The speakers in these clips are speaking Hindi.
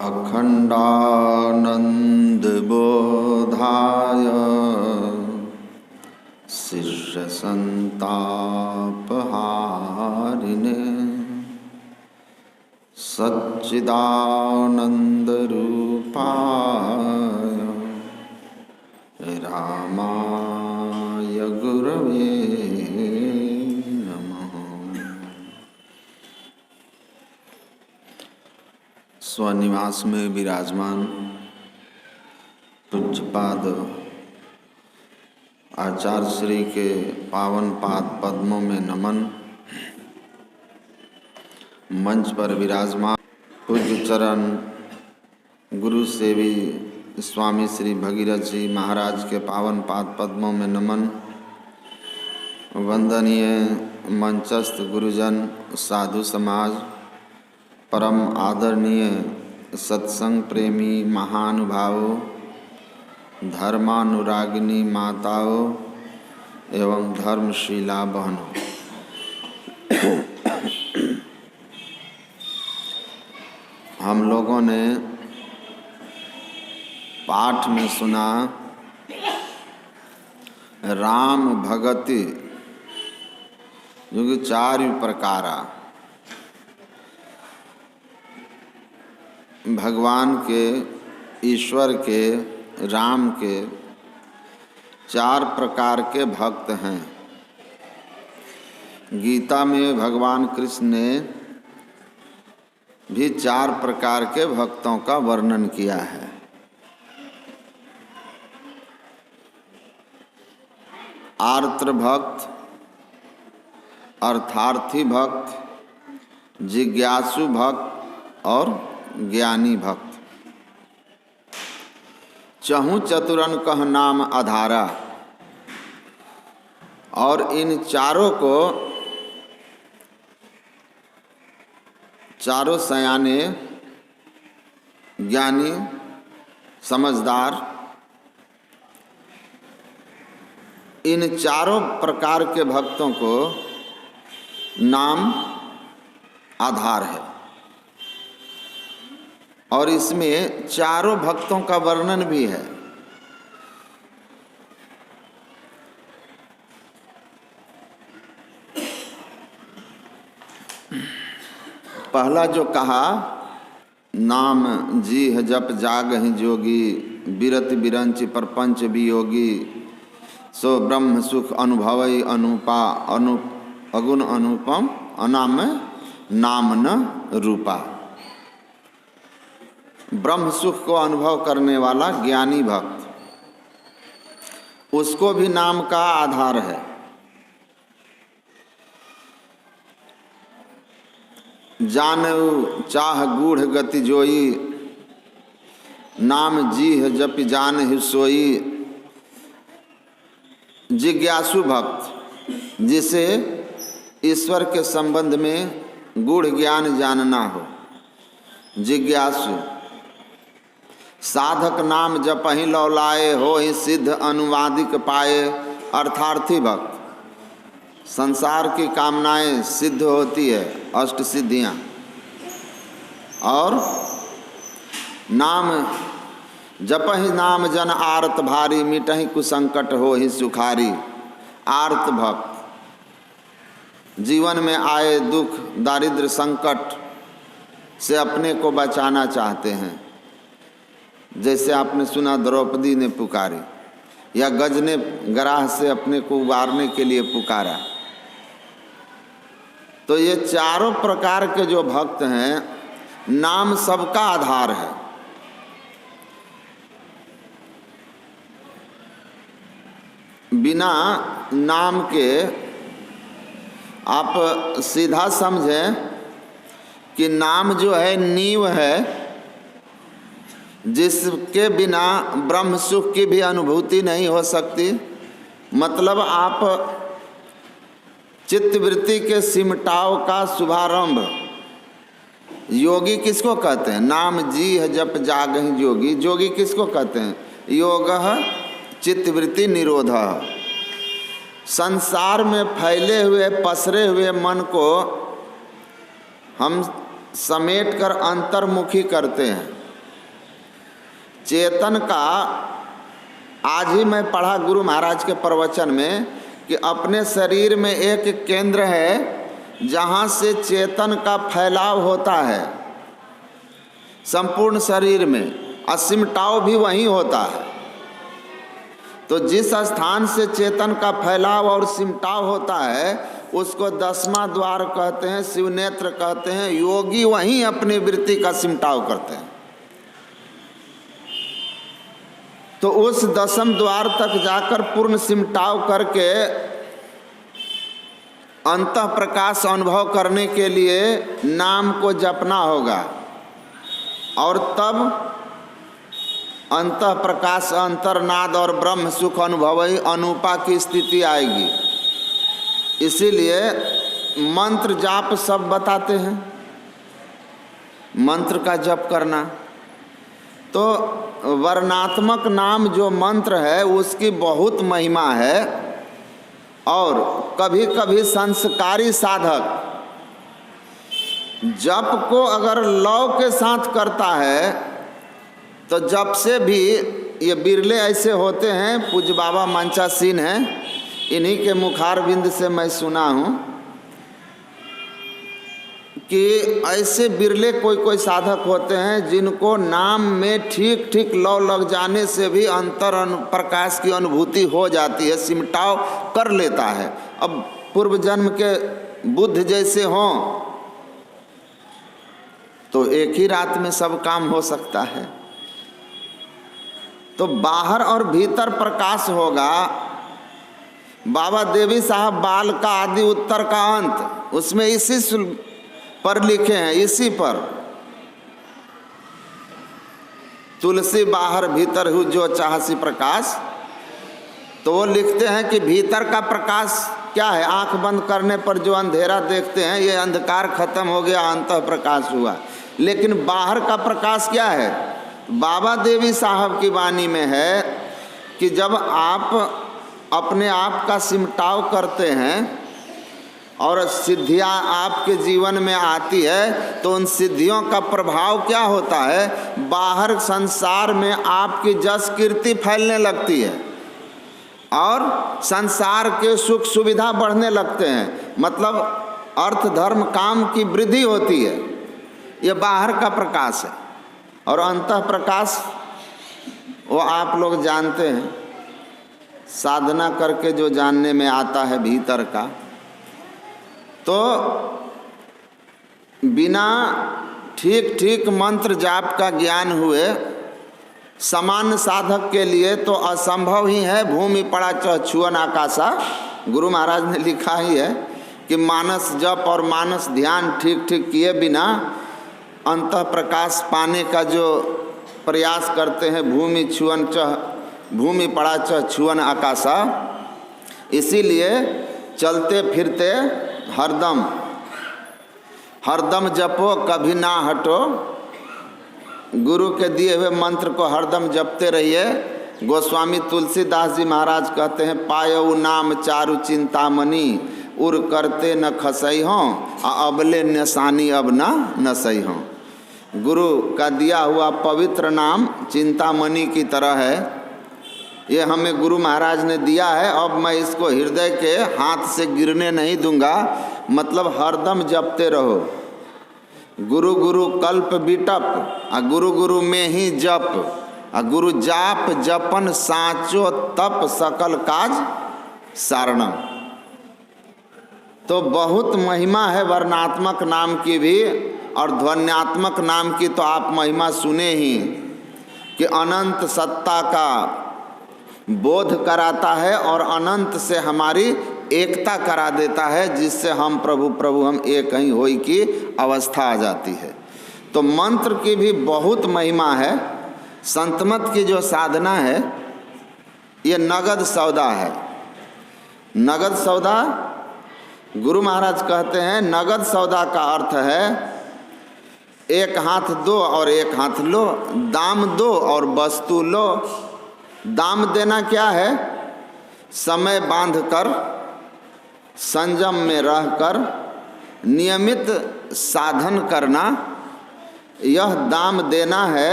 अखण्डानन्दबोधाय शिष्यसन्तापहारिणे सच्चिदानन्दरूपाय रामाय गुरवे नमः। स्वनिवास में विराजमान पूज्यपाद आचार्य श्री के पावन पाद पद्मों में नमन। मंच पर विराजमान पूज्य चरण गुरु सेवी स्वामी श्री भगीरथ जी महाराज के पावन पाद पद्मों में नमन। वंदनीय मंचस्थ गुरुजन साधु समाज, परम आदरणीय सत्संग प्रेमी महानुभावों, धर्मानुरागिनी माताओं एवं धर्मशीला बहनों, हम लोगों ने पाठ में सुना राम भगति जो कि 4 प्रकारा। भगवान के, ईश्वर के, राम के 4 प्रकार के भक्त हैं। गीता में भगवान कृष्ण ने भी 4 प्रकार के भक्तों का वर्णन किया है। आर्त्र भक्त, अर्थार्थी भक्त, जिज्ञासु भक्त और ज्ञानी भक्त। चहु चतुरन कह नाम आधारा। और इन चारों को, चारों सयाने, ज्ञानी, समझदार, इन चारों प्रकार के भक्तों को नाम आधार है। और इसमें चारों भक्तों का वर्णन भी है। पहला जो कहा, नाम जीह जप जागहि जोगी, बिरति बिरंच परपंच वियोगी, सो ब्रह्म सुख अनुभवई अनुपा अगुण अनुपम अनाम नाम न रूपा। ब्रह्म सुख को अनुभव करने वाला ज्ञानी भक्त, उसको भी नाम का आधार है। जानऊ चाह गूढ़ गति जोई, नाम जीह जप जान ही सोई। जिज्ञासु भक्त, जिसे ईश्वर के संबंध में गूढ़ ज्ञान जानना हो, जिज्ञासु। साधक नाम जपहि लौलाए, हो ही सिद्ध अनुवादिक पाए। अर्थार्थी भक्त, संसार की कामनाएं सिद्ध होती है, अष्ट सिद्धियां। और नाम जपहि नाम जन आर्त भारी, मिटहि कुसंकट हो ही सुखारी। आर्त भक्त, जीवन में आए दुख दारिद्र संकट से अपने को बचाना चाहते हैं। जैसे आपने सुना द्रौपदी ने पुकारी, या गज ने ग्राह से अपने को उबारने के लिए पुकारा। तो ये चारों प्रकार के जो भक्त हैं, नाम सबका आधार है। बिना नाम के आप सीधा समझें कि नाम जो है नींव है, जिसके बिना ब्रह्म सुख की भी अनुभूति नहीं हो सकती। मतलब आप चित्तवृत्ति के सिमटाव का शुभारंभ। योगी किसको कहते हैं? नाम जी जप जागहि जोगी। जोगी किसको कहते हैं? योगः चित्तवृत्ति निरोधः। संसार में फैले हुए पसरे हुए मन को हम समेट कर अंतर्मुखी करते हैं। चेतन का, आज ही मैं पढ़ा गुरु महाराज के प्रवचन में कि अपने शरीर में एक केंद्र है जहाँ से चेतन का फैलाव होता है संपूर्ण शरीर में, और सिमटाव भी वहीं होता है। तो जिस स्थान से चेतन का फैलाव और सिमटाव होता है उसको 10वां द्वार कहते हैं, शिवनेत्र कहते हैं। योगी वहीं अपनी वृत्ति का सिमटाव करते हैं। तो उस 10वें द्वार तक जाकर पूर्ण सिमटाव करके अंतः प्रकाश अनुभव करने के लिए नाम को जपना होगा, और तब अंतः प्रकाश, अंतर्नाद और ब्रह्म सुख अनुभवई अनुपा की स्थिति आएगी। इसीलिए मंत्र जाप सब बताते हैं, मंत्र का जप करना। तो वर्णात्मक नाम जो मंत्र है उसकी बहुत महिमा है, और कभी कभी संस्कारी साधक जप को अगर लौ के साथ करता है तो जप से भी, ये बिरले ऐसे होते हैं, पूज्य बाबा मंचासीन हैं, इन्हीं के मुखारविंद से मैं सुना हूँ कि ऐसे बिरले कोई कोई साधक होते हैं जिनको नाम में ठीक ठीक लौ लग जाने से भी अंतर प्रकाश की अनुभूति हो जाती है, सिमटाव कर लेता है। अब पूर्व जन्म के बुद्ध जैसे हों तो एक ही रात में सब काम हो सकता है। तो बाहर और भीतर प्रकाश होगा। बाबा देवी साहब बाल का आदि उत्तर का अंत, उसमें इसी पर लिखे हैं, इसी पर, तुलसी बाहर भीतर हूँ जो चाहसी प्रकाश। तो वो लिखते हैं कि भीतर का प्रकाश क्या है, आंख बंद करने पर जो अंधेरा देखते हैं ये अंधकार खत्म हो गया, अंतः प्रकाश हुआ। लेकिन बाहर का प्रकाश क्या है? बाबा देवी साहब की वाणी में है कि जब आप अपने आप का सिमटाव करते हैं और सिद्धियां आपके जीवन में आती है तो उन सिद्धियों का प्रभाव क्या होता है? बाहर संसार में आपकी जस कीर्ति फैलने लगती है और संसार के सुख सुविधा बढ़ने लगते हैं। मतलब अर्थ धर्म काम की वृद्धि होती है। ये बाहर का प्रकाश है। और अंतः प्रकाश वो आप लोग जानते हैं, साधना करके जो जानने में आता है भीतर का। तो बिना ठीक ठीक मंत्र जाप का ज्ञान हुए सामान्य साधक के लिए तो असंभव ही है। भूमि पड़ा छुअन आकाशा, गुरु महाराज ने लिखा ही है कि मानस जप और मानस ध्यान ठीक ठीक किए बिना अंतः प्रकाश पाने का जो प्रयास करते हैं, भूमि पड़ा छुअन आकाशा। इसीलिए चलते फिरते हरदम जपो कभी ना हटो। गुरु के दिए हुए मंत्र को हरदम जपते रहिए। गोस्वामी तुलसीदास जी महाराज कहते हैं, पायऊ नाम चारु चिंतामणि, उर करते न खसई हों, अबले नसानी अब ना नसई हों। गुरु का दिया हुआ पवित्र नाम चिंतामणि की तरह है। ये हमें गुरु महाराज ने दिया है। अब मैं इसको हृदय के हाथ से गिरने नहीं दूंगा। मतलब हरदम जपते रहो। गुरु गुरु कल्प बिटप, आ गुरु गुरु में ही जप, आ गुरु जाप जपन साचो तप सकल काज सारणम। तो बहुत महिमा है वर्णात्मक नाम की भी, और ध्वन्यात्मक नाम की तो आप महिमा सुने ही कि अनंत सत्ता का बोध कराता है और अनंत से हमारी एकता करा देता है, जिससे हम प्रभु प्रभु हम एक ही होई की अवस्था आ जाती है। तो मंत्र की भी बहुत महिमा है। संतमत की जो साधना है ये नगद सौदा है। नगद सौदा, गुरु महाराज कहते हैं नगद सौदा का अर्थ है एक हाथ दो और एक हाथ लो, दाम दो और वस्तु लो। दाम देना क्या है? समय बांध कर, संयम में रहकर नियमित साधन करना, यह दाम देना है।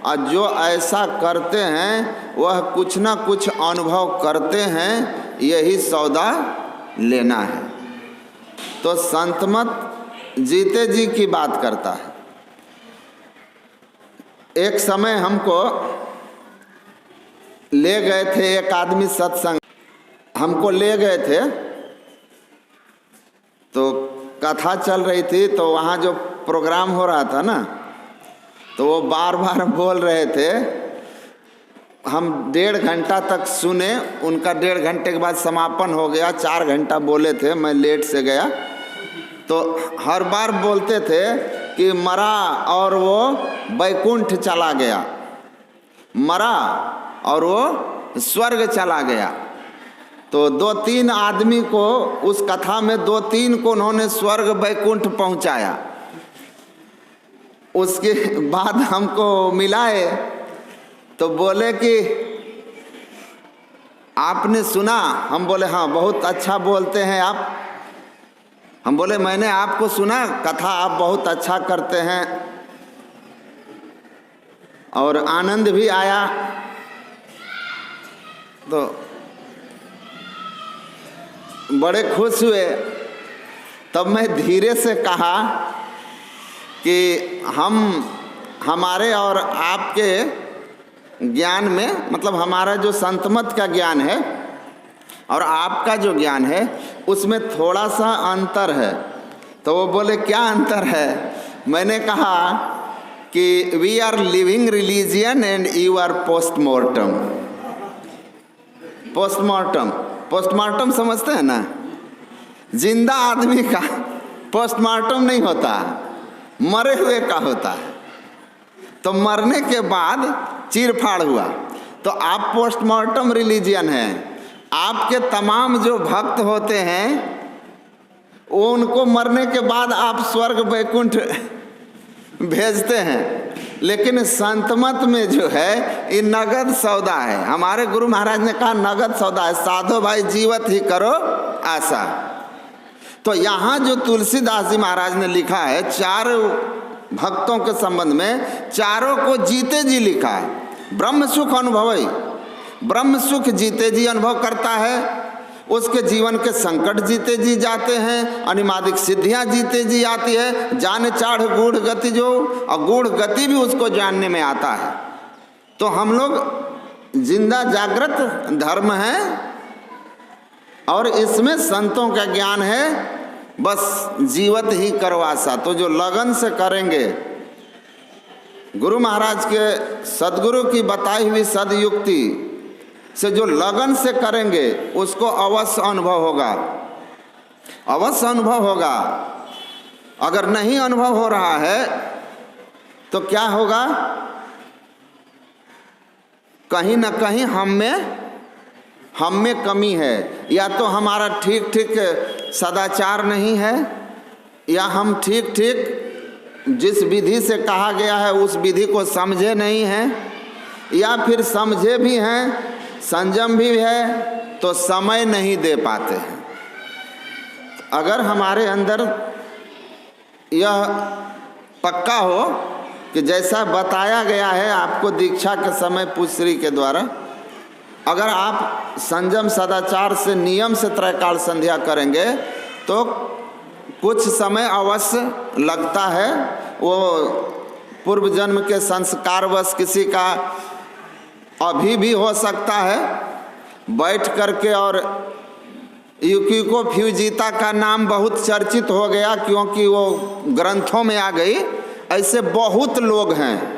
और जो ऐसा करते हैं वह कुछ ना कुछ अनुभव करते हैं, यही सौदा लेना है। तो संत मत जीते जी की बात करता है। एक समय हमको ले गए थे एक आदमी सत्संग, हमको ले गए थे तो कथा चल रही थी, तो वहाँ जो प्रोग्राम हो रहा था ना, तो वो बार बार बोल रहे थे। हम 1.5 घंटा तक सुने, उनका 1.5 घंटे के बाद समापन हो गया। 4 घंटा बोले थे, मैं लेट से गया। तो हर बार बोलते थे कि मरा और वो वैकुंठ चला गया, मरा और वो स्वर्ग चला गया। तो 2-3 आदमी को उस कथा में 2-3 को उन्होंने स्वर्ग वैकुंठ पहुंचाया। उसके बाद हमको मिलाए तो बोले कि आपने सुना? हम बोले हाँ, बहुत अच्छा बोलते हैं आप। हम बोले मैंने आपको सुना, कथा आप बहुत अच्छा करते हैं और आनंद भी आया। तो बड़े खुश हुए। तब मैं धीरे से कहा कि हमारे और आपके ज्ञान में, मतलब हमारा जो संतमत का ज्ञान है और आपका जो ज्ञान है उसमें थोड़ा सा अंतर है। तो वो बोले क्या अंतर है? मैंने कहा कि we are living religion and you are postmortem. Postmortem, postmortem समझते हैं ना? जिंदा आदमी का पोस्टमार्टम नहीं होता, मरे हुए का होता है। तो मरने के बाद चीरफाड़ हुआ। तो आप पोस्टमार्टम रिलीजियन हैं। आपके तमाम जो भक्त होते हैं वो उनको मरने के बाद आप स्वर्ग वैकुंठ भेजते हैं। लेकिन संतमत में जो है ये नगद सौदा है। हमारे गुरु महाराज ने कहा नगद सौदा है, साधो भाई जीवत ही करो आशा। तो यहाँ जो तुलसीदास जी महाराज ने लिखा है 4 भक्तों के संबंध में, चारों को जीते जी लिखा है। ब्रह्म सुख अनुभवई, ब्रह्म सुख जीते जी अनुभव करता है। उसके जीवन के संकट जीते जी जाते हैं, अनिमादिक सिद्धियां जीते जी आती है। जाने चाढ़ गूढ़ गति जो, और गूढ़ गति भी उसको जानने में आता है। तो हम लोग जिंदा जागृत धर्म है और इसमें संतों का ज्ञान है, बस जीवत ही करवासा। तो जो लगन से करेंगे, गुरु महाराज के सदगुरु की बताई हुई सदयुक्ति से जो लगन से करेंगे उसको अवश्य अनुभव होगा, अवश्य अनुभव होगा। अगर नहीं अनुभव हो रहा है तो क्या होगा? कहीं ना कहीं हम में कमी है। या तो हमारा ठीक ठीक सदाचार नहीं है, या हम ठीक ठीक जिस विधि से कहा गया है उस विधि को समझे नहीं हैं, या फिर समझे भी हैं, संयम भी है, तो समय नहीं दे पाते हैं। अगर हमारे अंदर यह पक्का हो कि जैसा बताया गया है आपको दीक्षा के समय पुश्री के द्वारा, अगर आप संयम सदाचार से नियम से त्रैकाल संध्या करेंगे तो कुछ समय अवश्य लगता है। वो पूर्व जन्म के संस्कारवश किसी का अभी भी हो सकता है बैठ करके। और यूकिको फ्यूजिता का नाम बहुत चर्चित हो गया क्योंकि वो ग्रंथों में आ गई। ऐसे बहुत लोग हैं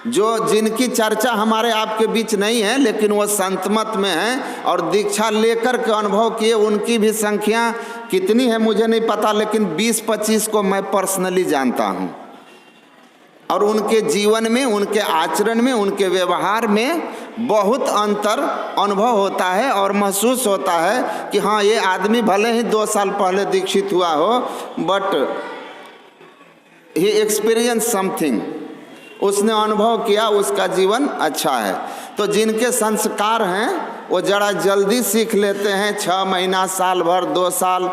जो जिनकी चर्चा हमारे आपके बीच नहीं है, लेकिन वो संतमत में हैं और दीक्षा लेकर के अनुभव किए। उनकी भी संख्या कितनी है मुझे नहीं पता, लेकिन 20-25 को मैं पर्सनली जानता हूँ। और उनके जीवन में, उनके आचरण में, उनके व्यवहार में बहुत अंतर अनुभव होता है और महसूस होता है कि हाँ, ये आदमी भले ही 2 साल पहले दीक्षित हुआ हो, बट ही एक्सपीरियंस समथिंग, उसने अनुभव किया, उसका जीवन अच्छा है। तो जिनके संस्कार हैं वो जरा जल्दी सीख लेते हैं, 6 महीना, साल भर, 2 साल।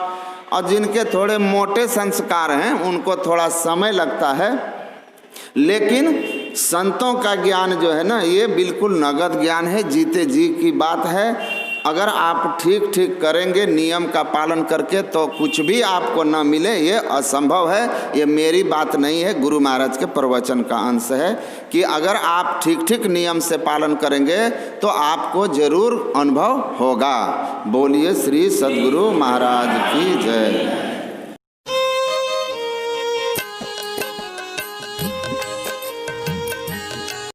और जिनके थोड़े मोटे संस्कार हैं उनको थोड़ा समय लगता है। लेकिन संतों का ज्ञान जो है ना, ये बिल्कुल नगद ज्ञान है, जीते जी की बात है। अगर आप ठीक ठीक करेंगे नियम का पालन करके तो कुछ भी आपको न मिले, ये असंभव है। ये मेरी बात नहीं है, गुरु महाराज के प्रवचन का अंश है कि अगर आप ठीक ठीक नियम से पालन करेंगे तो आपको जरूर अनुभव होगा। बोलिए श्री सद्गुरु महाराज की जय।